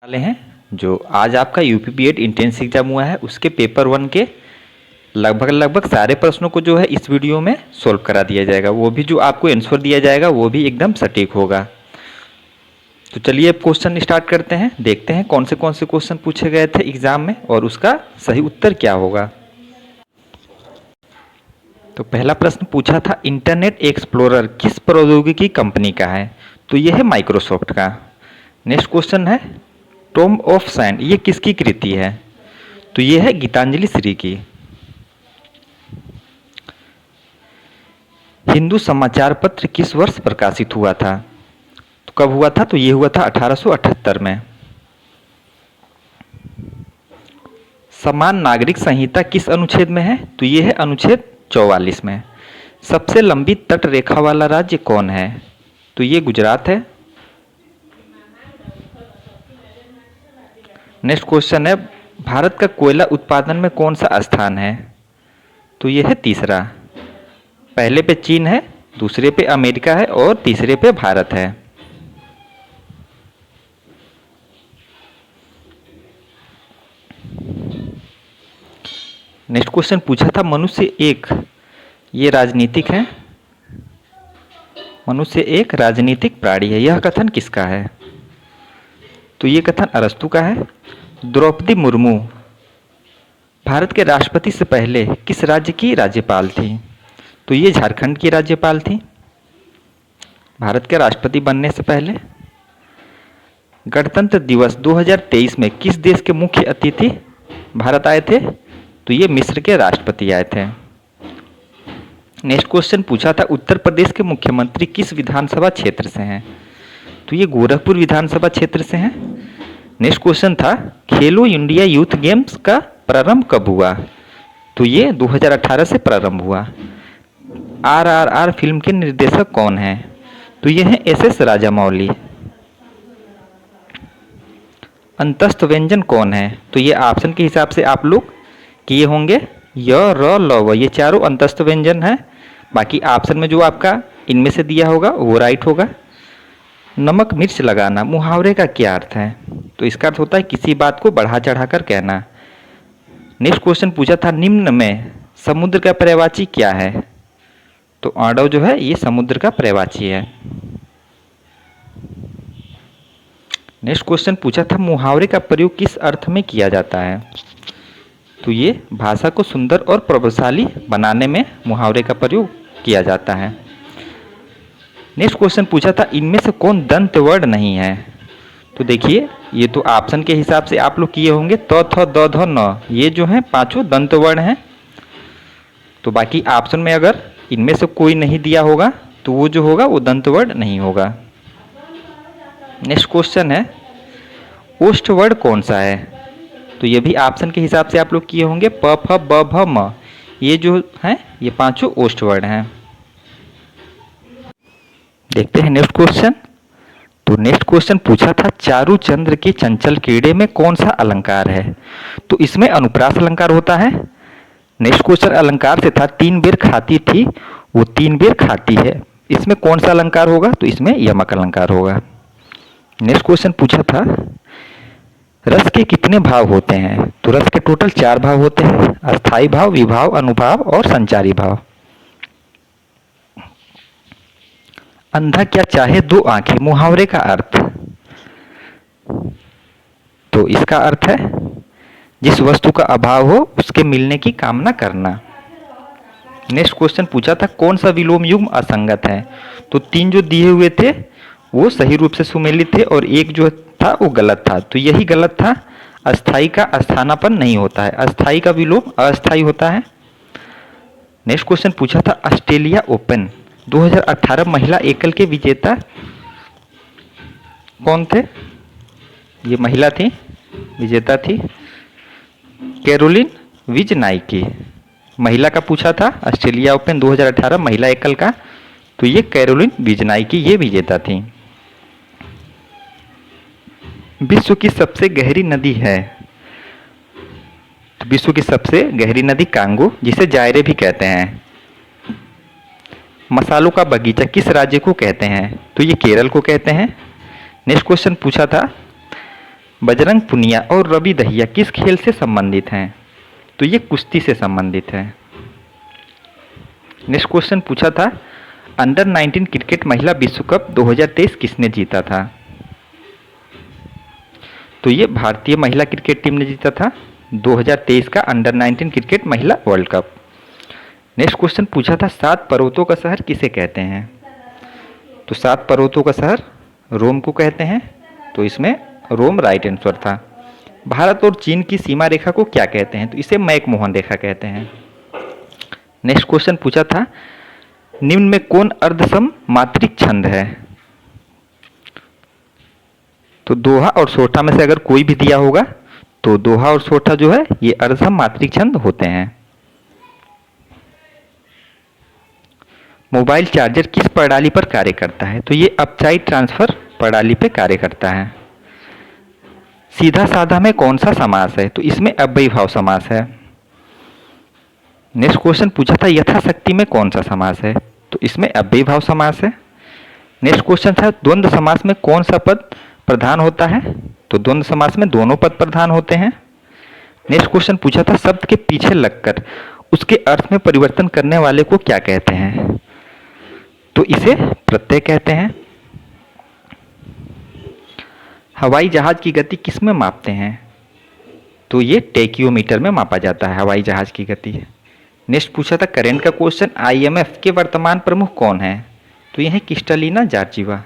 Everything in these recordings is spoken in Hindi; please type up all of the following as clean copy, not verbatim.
वाले हैं जो आज आपका यूपी बीएड इंट्रेंस एग्जाम हुआ है उसके पेपर 1 के लगभग सारे प्रश्नों को जो है इस वीडियो में सॉल्व करा दिया जाएगा। वो भी जो आपको आंसर दिया जाएगा वो भी एकदम सटीक होगा। तो चलिए अब क्वेश्चन स्टार्ट करते हैं, देखते हैं कौन से क्वेश्चन पूछे गए थे एग्जाम में और उसका सही उत्तर क्या होगा। तो पहला प्रश्न पूछा था इंटरनेट एक्सप्लोरर किस प्रौद्योगिकी कंपनी का है, तो यह है माइक्रोसॉफ्ट का। नेक्स्ट क्वेश्चन है टॉम ऑफ सैंड ये किसकी कृति है, तो ये है गीतांजलि श्री की। हिंदू समाचार पत्र किस वर्ष प्रकाशित हुआ था, तो कब हुआ था, तो ये हुआ था 1878 में। समान नागरिक संहिता किस अनुच्छेद में है, तो ये है अनुच्छेद 44 में। सबसे लंबी तट रेखा वाला राज्य कौन है, तो ये गुजरात है। नेक्स्ट क्वेश्चन है भारत का कोयला उत्पादन में कौन सा स्थान है, तो यह है तीसरा। पहले पे चीन है, दूसरे पे अमेरिका है और तीसरे पे भारत है। नेक्स्ट क्वेश्चन पूछा था मनुष्य एक, ये राजनीतिक है, मनुष्य एक राजनीतिक प्राणी है, यह कथन किसका है, तो ये कथन अरस्तु का है। द्रौपदी मुर्मू भारत के राष्ट्रपति से पहले किस राज्य की राज्यपाल थी, तो ये झारखंड की राज्यपाल थी भारत के राष्ट्रपति बनने से पहले। गणतंत्र दिवस 2023 में किस देश के मुख्य अतिथि भारत आए थे, तो ये मिस्र के राष्ट्रपति आए थे। नेक्स्ट क्वेश्चन पूछा था उत्तर प्रदेश के मुख्यमंत्री किस विधानसभा क्षेत्र से हैं, तो ये गोरखपुर विधानसभा क्षेत्र से हैं। नेक्स्ट क्वेश्चन था खेलो इंडिया यूथ गेम्स का प्रारंभ कब हुआ, तो ये 2018 से प्रारंभ हुआ। RRR फिल्म के निर्देशक कौन हैं, तो ये हैं SS राजामौली। अंतस्थ व्यंजन कौन है, तो ये ऑप्शन के हिसाब से आप लोग किए होंगे य र ल व, ये चारों अंतस्थ व्यंजन है। बाकी ऑप्शन में जो आपका इनमें से दिया होगा वो राइट होगा। नमक मिर्च लगाना मुहावरे का क्या अर्थ है, तो इसका अर्थ होता है किसी बात को बढ़ा चढ़ाकर कहना। नेक्स्ट क्वेश्चन पूछा था निम्न में समुद्र का पर्यायवाची क्या है, तो आंडव जो है ये समुद्र का पर्यायवाची है। नेक्स्ट क्वेश्चन पूछा था मुहावरे का प्रयोग किस अर्थ में किया जाता है, तो ये भाषा को सुंदर और प्रभावशाली बनाने में मुहावरे का प्रयोग किया जाता है। नेक्स्ट क्वेश्चन पूछा था इनमें से कौन दंत वर्ण नहीं है, तो देखिए ये तो ऑप्शन के हिसाब से आप लोग किए होंगे त थ द ध न, ये जो है पांचों दंत वर्ण हैं। तो बाकी ऑप्शन में अगर इनमें से कोई नहीं दिया होगा तो वो जो होगा वो दंत वर्ण नहीं होगा। नेक्स्ट क्वेश्चन है ओष्ठ वर्ण कौन सा है, तो ये भी ऑप्शन के हिसाब से आप लोग किए होंगे प फ ब भ म, ये जो है ये पांचों ओष्ठ वर्ण हैं। देखते हैं नेक्स्ट क्वेश्चन। तो नेक्स्ट क्वेश्चन पूछा था चारु चंद्र के चंचल कीड़े में कौन सा अलंकार है, तो इसमें अनुप्रास अलंकार होता है। नेक्स्ट क्वेश्चन अलंकार से था 3 बेर खाती थी वो 3 बेर खाती है, इसमें कौन सा अलंकार होगा, तो इसमें यमक अलंकार होगा। नेक्स्ट क्वेश्चन पूछा था रस के कितने भाव होते हैं, तो रस के टोटल 4 भाव होते हैं, अस्थाई भाव, विभाव, अनुभाव और संचारी भाव। अंधा क्या चाहे 2 आंखें मुहावरे का अर्थ, तो इसका अर्थ है जिस वस्तु का अभाव हो उसके मिलने की कामना करना। नेक्स्ट क्वेश्चन पूछा था कौन सा विलोम युग्म असंगत है, तो 3 जो दिए हुए थे वो सही रूप से सुमेलित थे और एक जो था वो गलत था, तो यही गलत था। अस्थाई का अस्थानापन नहीं होता है, अस्थाई का विलोम अस्थाई होता है। नेक्स्ट क्वेश्चन पूछा था ऑस्ट्रेलिया ओपन 2018 महिला एकल के विजेता कौन थे, ये महिला थी, विजेता थी कैरोलिन विजनाइकी। महिला का पूछा था ऑस्ट्रेलिया ओपन 2018 महिला एकल का, तो ये कैरोलिन विजनाइकी ये विजेता थी। विश्व की सबसे गहरी नदी है, तो विश्व की सबसे गहरी नदी कांगो जिसे जायरे भी कहते हैं। मसालों का बगीचा किस राज्य को कहते हैं, तो ये केरल को कहते हैं। नेक्स्ट क्वेश्चन पूछा था बजरंग पुनिया और रवि दहिया किस खेल से संबंधित हैं? तो ये कुश्ती से संबंधित है। नेक्स्ट क्वेश्चन पूछा था अंडर 19 क्रिकेट महिला विश्व कप 2023 किसने जीता था? तो ये भारतीय महिला क्रिकेट टीम ने जीता था 2023 का अंडर 19 क्रिकेट महिला वर्ल्ड कप। नेक्स्ट क्वेश्चन पूछा था 7 पर्वतों का शहर किसे कहते हैं? तो 7 पर्वतों का शहर रोम को कहते हैं। तो इसमें रोम राइट आंसर था। भारत और चीन की सीमा रेखा को क्या कहते हैं? तो इसे मैकमोहन रेखा कहते हैं। नेक्स्ट क्वेश्चन पूछा था निम्न में कौन अर्धसम मात्रिक छंद है? तो दोहा और सोठा में से अगर कोई भी दिया होगा तो दोहा और सोठा जो है ये अर्धसम मात्रिक छंद होते हैं। मोबाइल चार्जर किस प्रणाली पर कार्य करता है? तो ये अपचाई ट्रांसफर प्रणाली पे कार्य करता है। सीधा साधा में कौन सा समास है? तो इसमें अव्ययीभाव समास है। नेक्स्ट क्वेश्चन पूछा था यथाशक्ति में कौन सा समास है? तो इसमें अव्ययीभाव समास है। नेक्स्ट क्वेश्चन था द्वंद्व समास में कौन सा पद प्रधान होता है? तो द्वंद्व समास में दोनों पद प्रधान होते हैं। नेक्स्ट क्वेश्चन पूछा था शब्द के पीछे लगकर उसके अर्थ में परिवर्तन करने वाले को क्या कहते हैं? तो इसे प्रत्यय कहते हैं। हवाई जहाज की गति किस में मापते हैं? तो ये टेकियोमीटर में मापा जाता है हवाई जहाज की गति। नेक्स्ट पूछा था करेंट का क्वेश्चन आईएमएफ के वर्तमान प्रमुख कौन है? तो यह है क्रिस्टलिना जॉर्जिवा।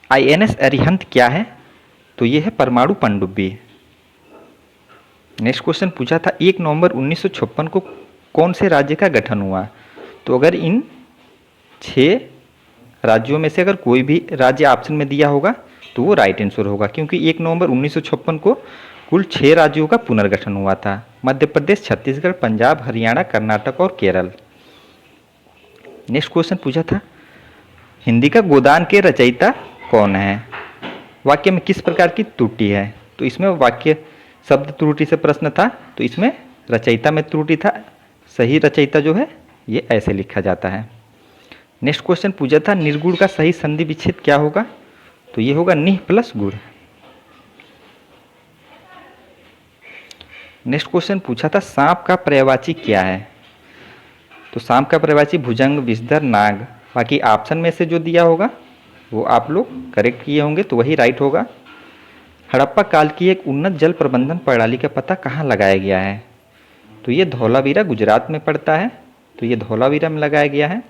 आईएनएस अरिहंत क्या है? तो यह है परमाणु पनडुब्बी। नेक्स्ट क्वेश्चन पूछा था 1 नवंबर 1956 को कौन से राज्य का गठन हुआ? तो अगर इन 6 राज्यों में से अगर कोई भी राज्य ऑप्शन में दिया होगा तो वो राइट आंसर होगा, क्योंकि 1 नवंबर 1956 को कुल 6 राज्यों का पुनर्गठन हुआ था। मध्य प्रदेश, छत्तीसगढ़, पंजाब, हरियाणा, कर्नाटक और केरल। नेक्स्ट क्वेश्चन पूछा था हिंदी का गोदान के रचयिता कौन है? वाक्य में किस प्रकार की त्रुटि है? तो इसमें वाक्य शब्द त्रुटि से प्रश्न था, तो इसमें रचयिता में त्रुटि था। सही रचयिता जो है ये ऐसे लिखा जाता है। नेक्स्ट क्वेश्चन पूछा था निर्गुण का सही संधि विच्छेद क्या होगा? तो ये होगा निह प्लस गुण। नेक्स्ट क्वेश्चन पूछा था सांप का पर्यायवाची क्या है? तो सांप का पर्यायवाची भुजंग, विषधर, नाग। बाकी ऑप्शन में से जो दिया होगा वो आप लोग करेक्ट किए होंगे तो वही राइट होगा। हड़प्पा काल की एक उन्नत जल प्रबंधन प्रणाली का पता कहाँ लगाया गया है? तो ये धौलावीरा गुजरात में पड़ता है, तो ये धौलावीरा में लगाया गया है।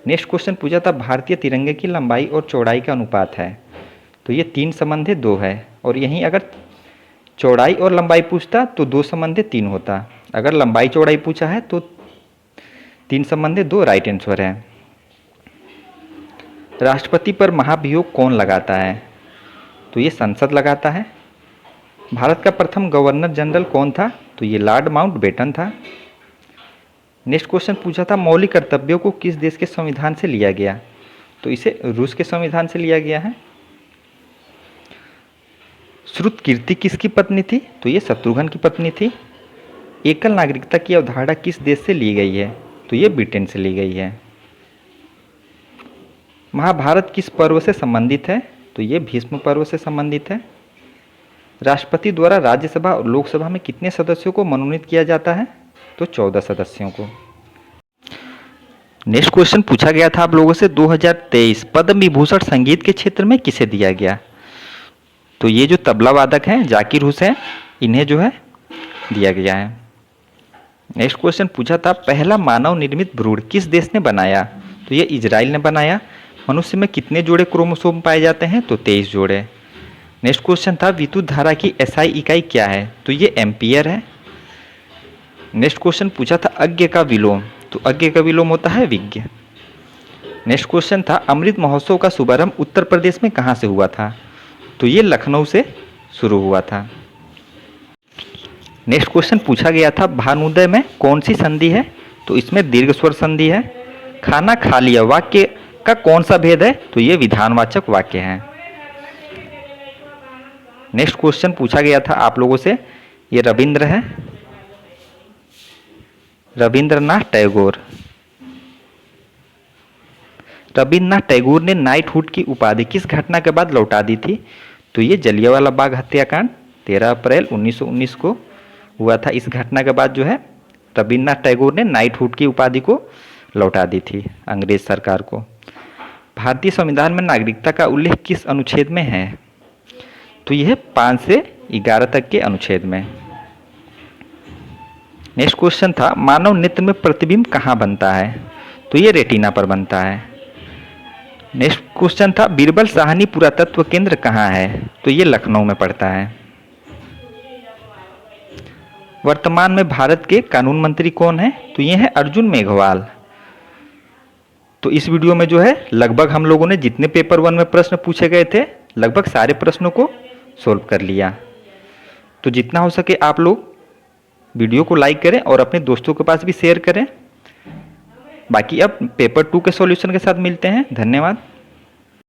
नेक्स्ट क्वेश्चन पूछा था भारतीय तिरंगे की लंबाई और चौड़ाई का अनुपात है? तो ये 3:2 है, और यहीं अगर चौड़ाई और लंबाई पूछता तो 2:3 होता। अगर लंबाई चौड़ाई पूछा है तो 3:2 राइट आंसर है। राष्ट्रपति पर महाभियोग कौन लगाता है? तो ये संसद लगाता है। भारत का प्रथम गवर्नर जनरल कौन था? तो ये लॉर्ड माउंटबेटन था। नेक्स्ट क्वेश्चन पूछा था मौलिक कर्तव्यों को किस देश के संविधान से लिया गया? तो इसे रूस के संविधान से लिया गया है। श्रुतकीर्ति किसकी पत्नी थी? तो ये शत्रुघ्न की पत्नी थी। एकल नागरिकता की अवधारणा किस देश से ली गई है? तो ये ब्रिटेन से ली गई है। महाभारत किस पर्व से संबंधित है? तो ये भीष्म पर्व से संबंधित है। राष्ट्रपति द्वारा राज्यसभा और लोकसभा में कितने सदस्यों को मनोनीत किया जाता है? तो 14 सदस्यों को। नेक्स्ट क्वेश्चन पूछा गया था आप लोगों से 2023 पद्म विभूषण संगीत के क्षेत्र में किसे दिया गया? तो ये जो तबला वादक हैं जाकिर हुसैन, इन्हें जो है दिया गया है। नेक्स्ट क्वेश्चन पूछा था पहला मानव निर्मित भ्रूण किस देश ने बनाया? तो ये इजराइल ने बनाया। मनुष्य में कितने जोड़े क्रोमोसोम पाए जाते हैं? तो 23 जोड़े। नेक्स्ट क्वेश्चन था विद्युत धारा की एसआई इकाई क्या है? तो ये एम्पियर है। नेक्स्ट क्वेश्चन पूछा था अज्ञ का विलोम, तो अज्ञ का विलोम होता है विज्ञ। नेक्स्ट क्वेश्चन था अमृत महोत्सव का शुभारंभ उत्तर प्रदेश में कहाँ से हुआ था? तो ये लखनऊ से शुरू हुआ था। नेक्स्ट क्वेश्चन पूछा गया था भानुदय में कौन सी संधि है? तो इसमें दीर्घ स्वर संधि है। खाना खा लिया वाक्य का कौन सा भेद है? तो ये विधानवाचक वाक्य है। नेक्स्ट क्वेश्चन पूछा गया था आप लोगों से, ये रविंद्र है, रविंद्रनाथ टैगोर। रविंद्रनाथ टैगोर ने नाइटहुड की उपाधि किस घटना के बाद लौटा दी थी? तो ये जलियांवाला बाग हत्याकांड 13 अप्रैल 1919 को हुआ था। इस घटना के बाद जो है रविन्द्रनाथ टैगोर ने नाइटहुड की उपाधि को लौटा दी थी अंग्रेज सरकार को। भारतीय संविधान में नागरिकता का उल्लेख किस अनुच्छेद में है? तो यह 5 से 11 तक के अनुच्छेद में। नेक्स्ट क्वेश्चन था मानव नेत्र में प्रतिबिंब कहाँ बनता है? तो ये रेटिना पर बनता है। नेक्स्ट क्वेश्चन था बीरबल साहनी पुरातत्व केंद्र कहाँ है? तो ये लखनऊ में पड़ता है। वर्तमान में भारत के कानून मंत्री कौन है? तो ये है अर्जुन मेघवाल। तो इस वीडियो में जो है लगभग हम लोगों ने जितने पेपर 1 में प्रश्न पूछे गए थे लगभग सारे प्रश्नों को सोल्व कर लिया। तो जितना हो सके आप लोग वीडियो को लाइक करें और अपने दोस्तों के पास भी शेयर करें। बाकी अब पेपर 2 के सॉल्यूशन के साथ मिलते हैं। धन्यवाद।